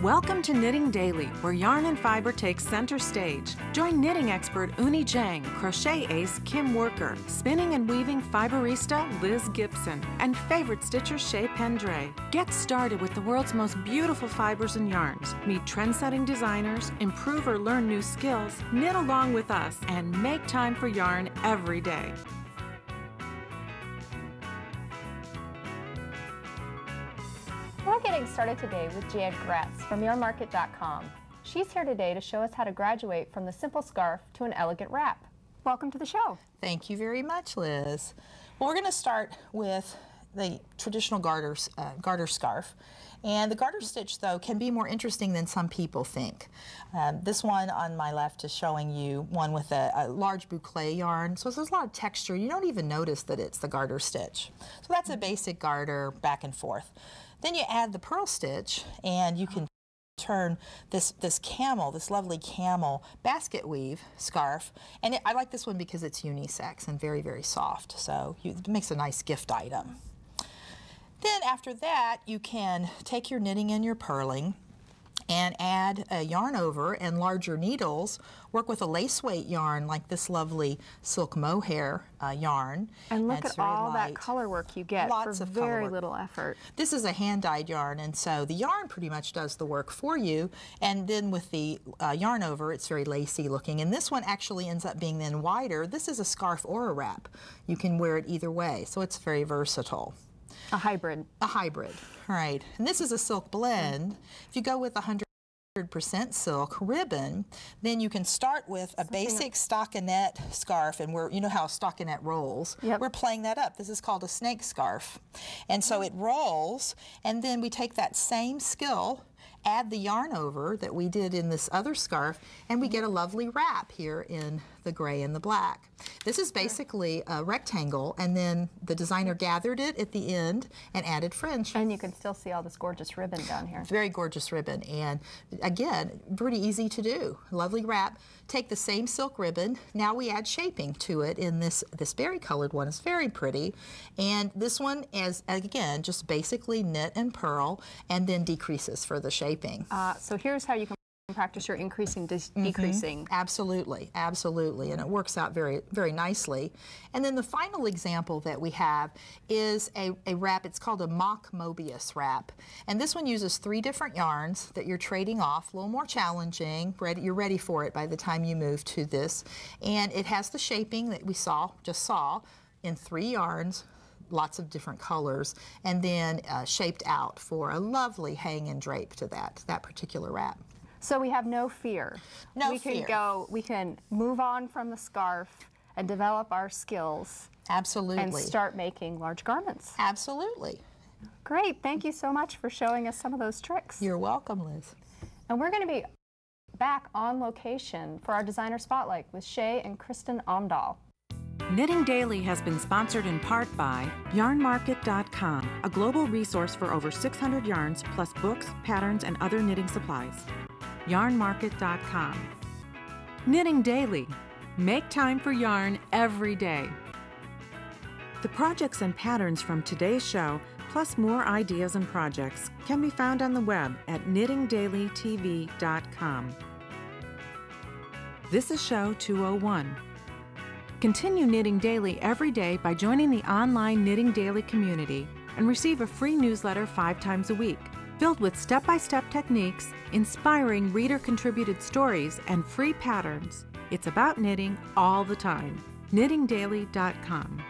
Welcome to Knitting Daily, where yarn and fiber takes center stage. Join knitting expert Uni Zhang, crochet ace Kim Worker, spinning and weaving fiberista Liz Gibson, and favorite stitcher Shay Pendray. Get started with the world's most beautiful fibers and yarns. Meet trend-setting designers, improve or learn new skills, knit along with us, and make time for yarn every day. We're getting started today with Jan Gratz from Yarnmarket.com. She's here today to show us how to graduate from the simple scarf to an elegant wrap. Welcome to the show. Thank you very much, Liz. Well, we're going to start with the traditional garter scarf. And the garter stitch, though, can be more interesting than some people think. This one on my left is showing you one with a large boucle yarn. So there's a lot of texture. You don't even notice that it's the garter stitch. So that's a basic garter back and forth. Then you add the purl stitch, and you can turn this lovely camel basket weave scarf. And I like this one because it's unisex and very, very soft. So it makes a nice gift item. Then after that, you can take your knitting and your purling and add a yarn over and larger needles. Work with a lace weight yarn like this lovely silk mohair yarn. And look at all that color work you get for very little effort. This is a hand-dyed yarn, and so the yarn pretty much does the work for you. And then with the yarn over, it's very lacy looking. And this one actually ends up being then wider. This is a scarf or a wrap. You can wear it either way, so it's very versatile. A hybrid. A hybrid, right. And this is a silk blend. If you go with 100% silk ribbon, then you can start with a basic stockinette scarf, and you know how a stockinette rolls. Yep. We're playing that up. This is called a snake scarf. And so it rolls, and then we take that same skill, add the yarn over that we did in this other scarf, and we get a lovely wrap here in the gray and the black. This is basically a rectangle, and then the designer gathered it at the end and added fringe. And you can still see all this gorgeous ribbon down here. Very gorgeous ribbon, and again, pretty easy to do. Lovely wrap. Take the same silk ribbon. Now we add shaping to it in this berry colored one. It's very pretty. And this one is, again, just basically knit and purl, and then decreases for the shaping. So here's how you can practice your increasing, decreasing. Absolutely, absolutely, and it works out very, very nicely. And then the final example that we have is a wrap. It's called a mock Mobius wrap, and this one uses 3 different yarns that you're trading off. A little more challenging. You're ready for it by the time you move to this, and it has the shaping that we just saw in 3 yarns. Lots of different colors, and then shaped out for a lovely hang and drape to that particular wrap. So we have no fear. No fear. We can move on from the scarf and develop our skills. Absolutely. And start making large garments. Absolutely. Great. Thank you so much for showing us some of those tricks. You're welcome, Liz. And we're going to be back on location for our Designer Spotlight with Shay and Kristen Omdahl. Knitting Daily has been sponsored in part by Yarnmarket.com, a global resource for over 600 yarns plus books, patterns, and other knitting supplies. Yarnmarket.com. Knitting Daily. Make time for yarn every day. The projects and patterns from today's show, plus more ideas and projects, can be found on the web at knittingdailytv.com. This is show 201. Continue knitting daily every day by joining the online Knitting Daily community and receive a free newsletter 5 times a week, filled with step-by-step techniques, inspiring reader-contributed stories, and free patterns. It's about knitting all the time. knittingdaily.com.